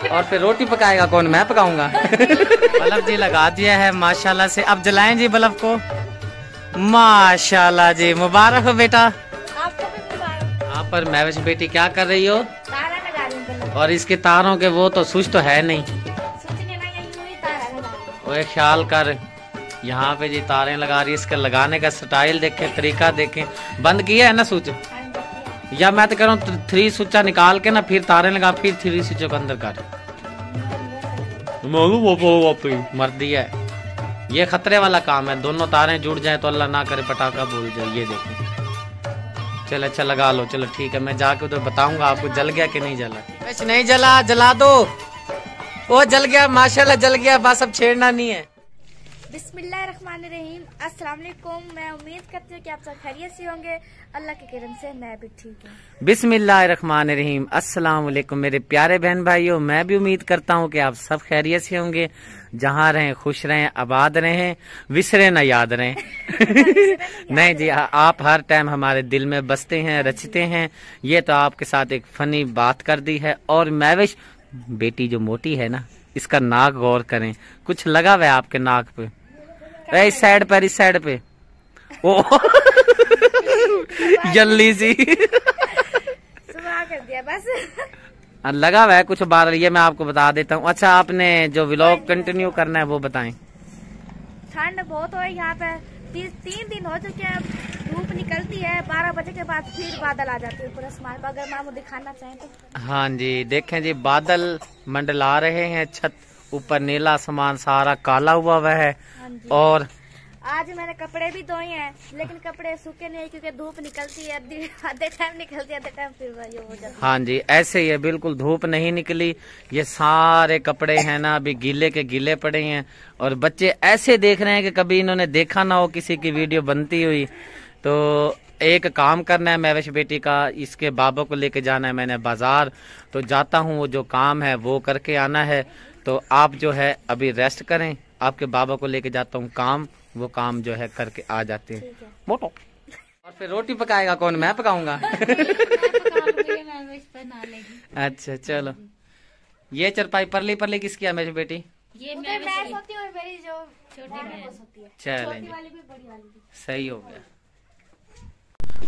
और फिर रोटी पकाएगा कौन? मैं पकाऊंगा। बल्ब जी लगा दिया है माशाल्लाह से। अब जलाएं जी बल्ब को। माशाल्लाह जी, मुबारक हो बेटा। आपको भी मुबारक। आप पर महविश बेटी क्या कर रही हो? तारा लगा रही हूं। और इसके तारों के वो तो स्विच तो है नहीं। सोचने ना यही तारा लगा रही हूं। वो ख्याल कर, यहाँ पे जी तारें लगा रही है। इसके लगाने का स्टाइल देखें, तरीका देखें। बंद किया है ना स्विच? या मैं तो कह रहा हूँ 3 स्विचा निकाल के ना फिर तारें लगा, फिर 3 स्विचों को अंदर कर। मर्दी है ये, खतरे वाला काम है। दोनों तारें जुड़ जाए तो अल्लाह ना करे पटाखा भूल जाए। ये देखो, चल अच्छा लगा लो। चलो ठीक है, मैं जाके उधर बताऊंगा आपको जल गया कि नहीं जला। कुछ नहीं जला, जला दो। वो जल गया माशाल्लाह, जल गया। बस अब छेड़ना नहीं है। बिस्मिल्लाहिर्रहमानिर्रहीम, अस्सलाम वालेकुम। मैं उम्मीद करती हूँ कि आप सब खैरियत से होंगे। अल्लाह के करम से मैं भी ठीक हूँ। बिस्मिल्लाहिर्रहमानिर्रहीम, अस्सलाम वालेकुम मेरे प्यारे बहन भाइयों। मैं भी उम्मीद करता हूँ कि आप सब खैरियत से होंगे। जहाँ रहें खुश रहें, आबाद रहें, विसरे न याद रहें। नहीं जी, आप हर टाइम हमारे दिल में बसते हैं, रचते हैं। ये तो आपके साथ एक फनी बात कर दी है। और महविश बेटी जो मोटी है ना, इसका नाक गौर करें, कुछ लगा हुआ है आपके नाक पे। इस साइड पर, इस साइड पे ओ जल्दी सी सुबह कर दिया बस। लगा हुआ है कुछ बार। ये मैं आपको बता देता हूँ। अच्छा, आपने जो व्लॉग कंटिन्यू करना है वो बताएं। ठंड बहुत हो यहाँ पे। 3 दिन हो चुके हैं। धूप निकलती है 12 बजे के बाद, फिर बादल आ जाते हैं पूरा आसमान पर। अगर मामू दिखाना चाहें तो। हाँ जी देखें जी, बादल मंडला रहे हैं। छत ऊपर नीला आसमान सारा काला हुआ है। और आज मैंने कपड़े भी धोए हैं, लेकिन कपड़े सूखे नहीं क्योंकि धूप निकलती है। आधे टाइम निकलती है, आधे टाइम फिर ये हो जाता है। हाँ जी, ऐसे ही है, बिल्कुल धूप नहीं निकली। ये सारे कपड़े हैं ना अभी गीले के गीले पड़े हैं। और बच्चे ऐसे देख रहे हैं कि कभी इन्होंने देखा ना हो किसी की वीडियो बनती हुई। तो एक काम करना है महविश बेटी का, इसके बाबा को लेके जाना है मैंने बाजार। तो जाता हूँ, वो जो काम है वो करके आना है। तो आप जो है अभी रेस्ट करें, आपके बाबा को लेके जाता हूँ काम, वो काम जो है करके आ जाते हैं। मोटो। और फिर रोटी पकाएगा कौन? मैं पकाऊंगा। अच्छा चलो। ये चरपाई परली परली किसकी है मेरी बेटी? ये मैं होती हूँ और मेरी जो छोटी बहन होती है। चलेंगे, सही हो गया।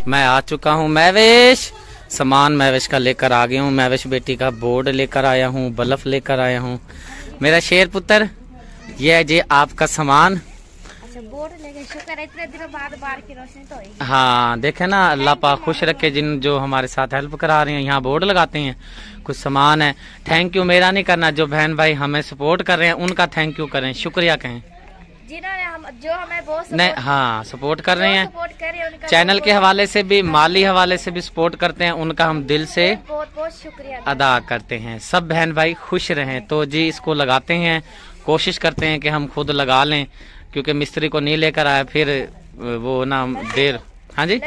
मैं आ चुका हूँ महविश। सामान महविश का लेकर आ गया हूँ। महविश बेटी का बोर्ड लेकर आया हूँ, बल्ब लेकर आया हूँ। मेरा शेर पुत्र, ये है जी आपका सामान। अच्छा, बोर्ड लेके शुक्र है इतने दिनों बाद बाहर की रोशनी तो हुई। हाँ देखे ना, अल्लाह पाक खुश रखे जिन जो हमारे साथ हेल्प करा रहे हैं। यहाँ बोर्ड लगाते हैं, कुछ सामान है। थैंक यू मेरा नहीं करना, जो बहन भाई हमें सपोर्ट कर रहे हैं उनका थैंक यू करें, शुक्रिया कहें। जिन्होंने जो हमें बहुत नहीं, हाँ सपोर्ट कर रहे हैं, चैनल के हवाले से भी, माली हवाले से भी सपोर्ट करते हैं, उनका हम दिल से बहुत बहुत शुक्रिया अदा करते हैं। सब बहन भाई खुश रहें। तो जी इसको लगाते हैं, कोशिश करते हैं कि हम खुद लगा लें, क्योंकि मिस्त्री को नहीं लेकर आया फिर वो ना देर। हाँ जी,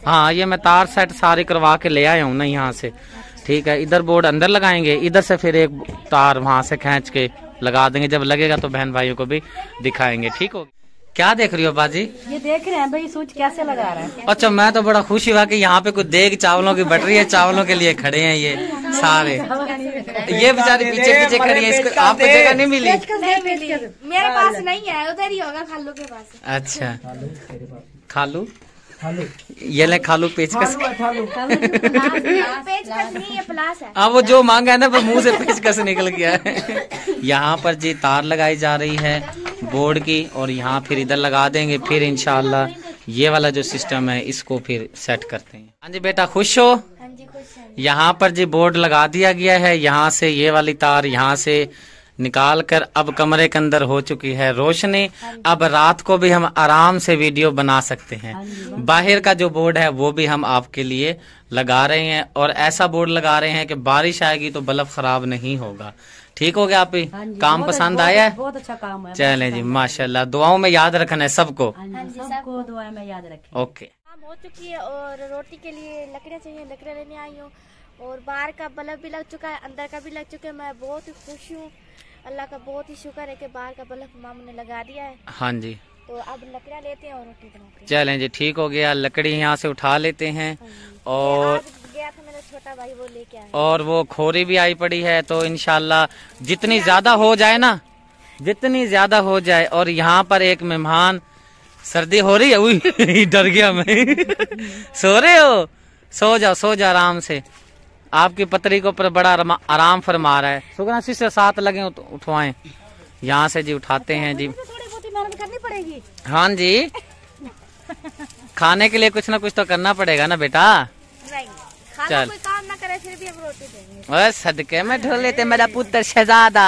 हाँ ये मैं तार सेट सारी करवा के ले आया हूँ ना यहाँ से। ठीक है, इधर बोर्ड अंदर लगाएंगे, इधर से फिर एक तार वहाँ से खींच के लगा देंगे। जब लगेगा तो बहन भाइयों को भी दिखाएंगे। ठीक हो? क्या देख रही हो बाजी? ये देख रहे हैं भाई स्विच कैसे लगा रहा है। अच्छा, मैं तो बड़ा खुश हुआ कि यहाँ पे कुछ देग चावलों की बट रही है। चावलों के लिए खड़े हैं ये सारे। ये बेचारी पीछे पीछे खड़ी है, इसको आपको जगह नहीं मिली? मेरे पास नहीं है, उधर ही होगा खालू के पास। अच्छा, खालू ये ले खालू पेचकस। पेचकस नहीं, ये प्लास है। हाँ वो जो मांगा है ना, वो मुंह से पेचकस निकल गया है। यहाँ पर जी तार लगाई जा रही है बोर्ड की, और यहाँ फिर इधर लगा देंगे। फिर इंशाल्लाह ये वाला जो सिस्टम है इसको फिर सेट करते हैं। हाँ जी बेटा, खुश हो? हाँ जी खुश है। यहाँ पर जी बोर्ड लगा दिया गया है। यहाँ से ये वाली तार यहाँ से निकाल कर अब कमरे के अंदर हो चुकी है रोशनी। अब रात को भी हम आराम से वीडियो बना सकते हैं। बाहर का जो बोर्ड है वो भी हम आपके लिए लगा रहे हैं, और ऐसा बोर्ड लगा रहे हैं कि बारिश आएगी तो बल्ब खराब नहीं होगा। ठीक हो गया? आप ही काम पसंद आया है? बहुत अच्छा काम है। चलें जी, माशाल्लाह। दुआओं में याद रखना है सबको। सबको दुआ में याद रखें। ओके। काम हो चुकी है और रोटी के लिए लकड़ियाँ चाहिए, लकड़ियाँ लेने आई हूँ। और बाहर का बल्ब भी लग चुका है, अंदर का भी लग चुका है। मैं बहुत ही खुश हूँ, अल्लाह का बहुत ही शुक्र है कि बाहर का बल्ब मामू ने लगा दिया है। हाँ जी, तो अब लकड़ियाँ लेते हैं और रोटी बनाते हैं। चलें जी, ठीक हो गया। लकड़ी यहाँ से उठा लेते हैं। और गया था मेरा छोटा भाई, वो लेके आया। और वो खोरी भी आई पड़ी है, तो इंशाल्लाह जितनी ज्यादा हो जाए ना, जितनी ज्यादा हो जाए। और यहाँ पर एक मेहमान, सर्दी हो रही है, उई डर गया मैं। सो रहे हो? सो जाओ आराम से। आपकी पतरी को ऊपर बड़ा आराम फरमा रहा है। सुगना सिस्टर साथ लगे उठवाएं, यहाँ से जी उठाते हैं जी। थोड़ी बहुत मेहनत करनी पड़ेगी। हाँ जी, खाने के लिए कुछ ना कुछ तो करना पड़ेगा ना बेटा। नहीं, खाना चल। कोई काम ना करे फिर भी हम रोटी देंगे। बस सदके में ढो लेते मेरा पुत्र शहजादा।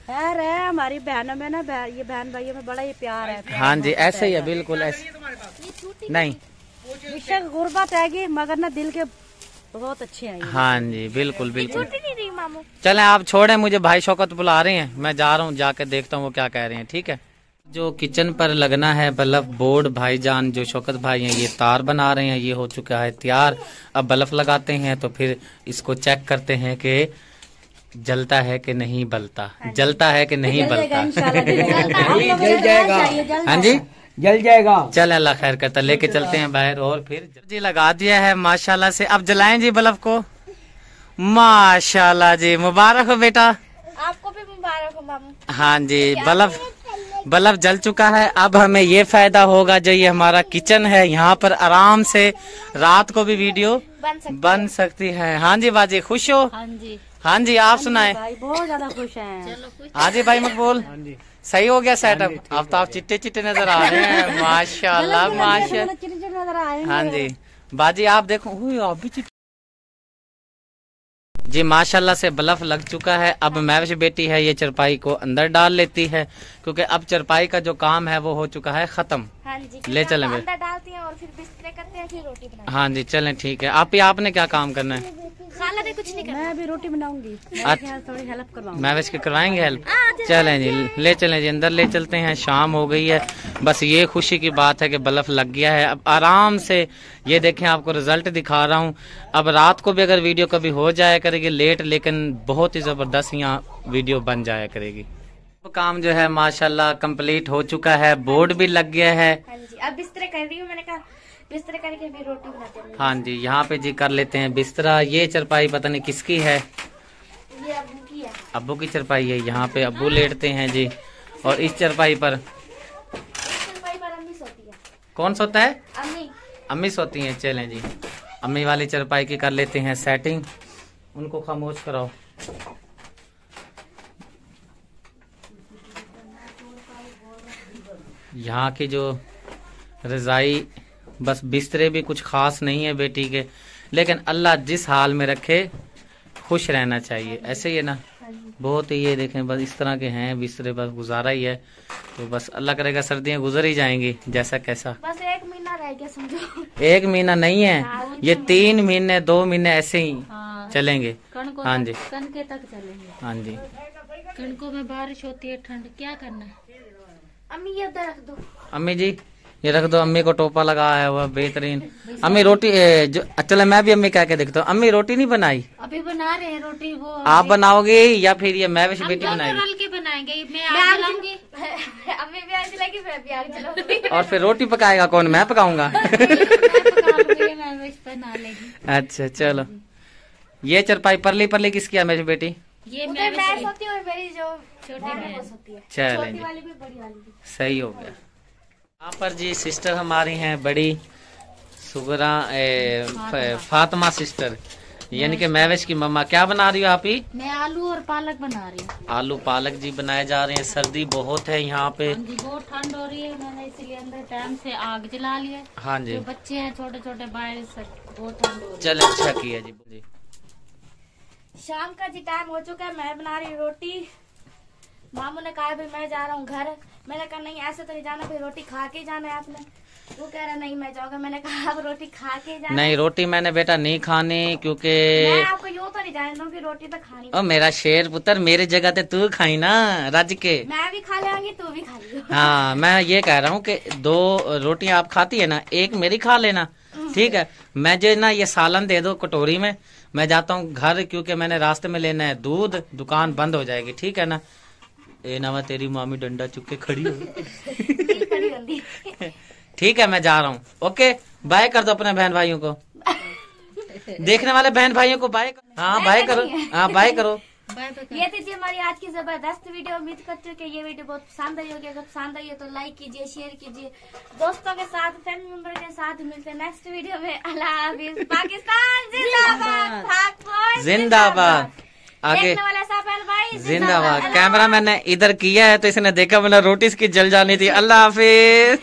खैर है, हमारी बहनों में ना ये बहन भाइयों में बड़ा ही प्यार है। हाँ जी, ऐसे ही है, बिल्कुल ऐसे। ये टूटी नहीं, बेशक गुर्बत आएगी मगर ना दिल के बहुत अच्छे हैं। हाँ जी, बिल्कुल बिल्कुल। टूटी नहीं रही मामू। चलें आप छोड़ें, मुझे भाई शौकत बुला रहे हैं, मैं जा रहा हूँ, जाके देखता हूँ वो क्या कह रहे हैं। ठीक है। जो किचन पर लगना है बल्ब बोर्ड, भाईजान जो शौकत भाई हैं ये तार बना रहे हैं, ये हो चुका है तैयार। अब बल्ब लगाते हैं तो फिर इसको चेक करते हैं कि जलता है कि नहीं बलता, जलता है कि नहीं बलता। जल जाएगा। हाँ जी, जल जाएगा। चल अल्लाह खैर करता, लेके चलते हैं बाहर। और फिर जी लगा दिया है माशाल्लाह से। अब जलाएं जी बल्ब को। माशाल्लाह जी, मुबारक हो बेटा। आपको भी मुबारक हो मामू। हाँ जी, बल्ब जल चुका है। अब हमें ये फायदा होगा, जो ये हमारा किचन है, यहाँ पर आराम से रात को भी वीडियो बन सकती है। हाँ जी बाजी, खुश हो? हाँ जी, हाँ जी, आप सुनाएं। भाई बहुत ज्यादा खुश हैं। हाँ जी भाई मकबूल, सही हो गया सेटअप। अब तो आप चिट्टे चिट्टे नजर आ रहे हैं, माशाल्लाह माशाल्लाह। नजर आए। हाँ जी बाजी, आप देखो, आप भी चिट्टे जी। माशाल्लाह से बल्ब लग चुका है। अब महविश बेटी है, ये चरपाई को अंदर डाल लेती है, क्योंकि अब चरपाई का जो काम है वो हो चुका है खत्म। हाँ जी, ले चलें हम अंदर डालती हैं और फिर बिस्तरे करते हैं, फिर रोटी बनाते हाँ जी चलें, ठीक है। आपने क्या काम करना है? हैं। खाला ने कुछ नहीं करना। मैं भी रोटी बनाऊंगी, अच्छा, थोड़ी हेल्प करवाऊंगी। महविश के करवाएंगे हेल्प? चलें जी, ले चलें जी, अंदर ले चलते हैं। शाम हो गई है, बस ये खुशी की बात है कि बल्ब लग गया है। अब आराम से ये देखें, आपको रिजल्ट दिखा रहा हूँ। अब रात को भी अगर वीडियो कभी हो जाया करेगी लेट, लेकिन बहुत ही जबरदस्त यहाँ वीडियो बन जाया करेगी। तो काम जो है माशाल्लाह कंप्लीट हो चुका है, बोर्ड भी लग गया है। हाँ जी, अब बिस्तरे कर रही हूँ, मैंने कहा बिस्तरे करके फिर रोटी बनाते हैं। हाँ जी, यहाँ पे जी कर लेते हैं बिस्तरा। ये चरपाई पता नहीं किसकी है, ये अब्बू की है। अब्बू की चरपाई है। यहाँ पे अब्बू लेटते हैं जी। और इस चरपाई पर चरपाई पर अम्मी सोती है। कौन सोता है? अम्मी। अम्मी सोती हैं। चलें जी, अम्मी वाली चरपाई की कर लेते हैं सेटिंग। उनको खामोश कराओ। यहाँ की जो रजाई, बस बिस्तरे भी कुछ खास नहीं है बेटी के, लेकिन अल्लाह जिस हाल में रखे खुश रहना चाहिए, ऐसे ही है ना। बहुत ही ये देखें, बस इस तरह के हैं बिस्तरे, बस गुजारा ही है। तो बस अल्लाह करेगा सर्दियाँ गुजर ही जाएंगी जैसा कैसा। बस 1 महीना रह गया समझो। 1 महीना नहीं है, ये 3 महीने 2 महीने ऐसे ही चलेंगे। हाँ जी, कनके तक चलेंगे। हाँ जी। कणकों में बारिश होती है, ठंड, क्या करना है? अम्मी ये उधर रख दो। अम्मी जी ये रख दो, अम्मी को टोपा लगाया हुआ बेहतरीन। अम्मी रोटी चलो मैं भी अम्मी कह के देखता हूँ। अम्मी रोटी नहीं बनाई? अभी बना रहे हैं रोटी। वो आप बनाओगे या फिर ये महविश बेटी बनाएगी? रल के बनाएंगे। मैं आग जलाऊंगी। अम्मी भी आग जलाएगी, मैं भी आग जलाऊंगी। और फिर रोटी पकाएगा कौन? मैं पकाऊंगा। बना लेगी। अच्छा चलो, ये चरपाई परली किसकी है महविश बेटी? ये मैं सोती हूँ, मेरी जो छोटी बहन सोती है। चलें छोटी जी, वाली भी बड़ी वाली भी। सही हो गया। यहाँ पर जी सिस्टर हमारी हैं बड़ी, सुगरा फातिमा सिस्टर, यानी कि महविश की मम्मा। क्या बना रही हो आप ही? मैं आलू और पालक बना रही हूँ। आलू पालक जी बनाए जा रहे हैं। सर्दी बहुत है यहाँ पे। हाँ जी, बहुत ठंड हो रही है, मैंने इसलिए अंदर टाइम से आग जला ली है। हाँ जी, जो बच्चे हैं छोटे छोटे बाहर से, बहुत ठंड हो रही है। चलो अच्छा किया जी। शाम का जी टाइम हो चुका है, मैं बना रही हूँ रोटी। मामू ने कहा भाई मैं जा रहा हूँ घर। मैंने कहा नहीं ऐसे तो नहीं जाना, फिर रोटी खा के जाना है आपने। वो कह रहा नहीं मैं जाऊंगा। मैंने कहा आप रोटी खा के जाना। नहीं रोटी मैंने बेटा नहीं खानी, क्योंकि मैं आपको यूँ तो नहीं जाने दूंगी, रोटी तो खानी। ओ मेरा शेर पुत्र, मेरी जगह ते तू खाई ना रज के। मैं भी खा लेंगी, तू भी खा लियो। हाँ मैं ये कह रहा हूँ कि 2 रोटियां आप खाती है ना, 1 मेरी खा लेना, ठीक है। मैं जो ना ये सालन दे दो कटोरी में, मैं जाता हूँ घर, क्योंकि मैंने रास्ते में लेना है दूध, दुकान बंद हो जाएगी, ठीक है ना। ए नवा तेरी मामी डंडा चुक के खड़ी हो। ठीक है मैं जा रहा हूँ। ओके बाय कर दो अपने बहन भाइयों को। देखने वाले बहन भाइयों को बाय करो। हाँ बाय करो, हाँ बाय करो। ये थी जी हमारी आज की जबरदस्त वीडियो। उम्मीद करते हो कि ये वीडियो बहुत पसंद आई होगी। अगर पसंद आई हो तो लाइक कीजिए, शेयर कीजिए दोस्तों के साथ, फैमिली मेंबर के साथ। मिलते हैं नेक्स्ट वीडियो में। अल्लाह हाफिज। पाकिस्तान जिंदाबाद, भाग फौज जिंदाबाद। आगे देखने वाले साफेल भाई जिंदाबाद। कैमरा मैंने इधर किया है तो इसने देखा, मैंने रोटी इसकी जल जानी थी। अल्लाह हाफिज।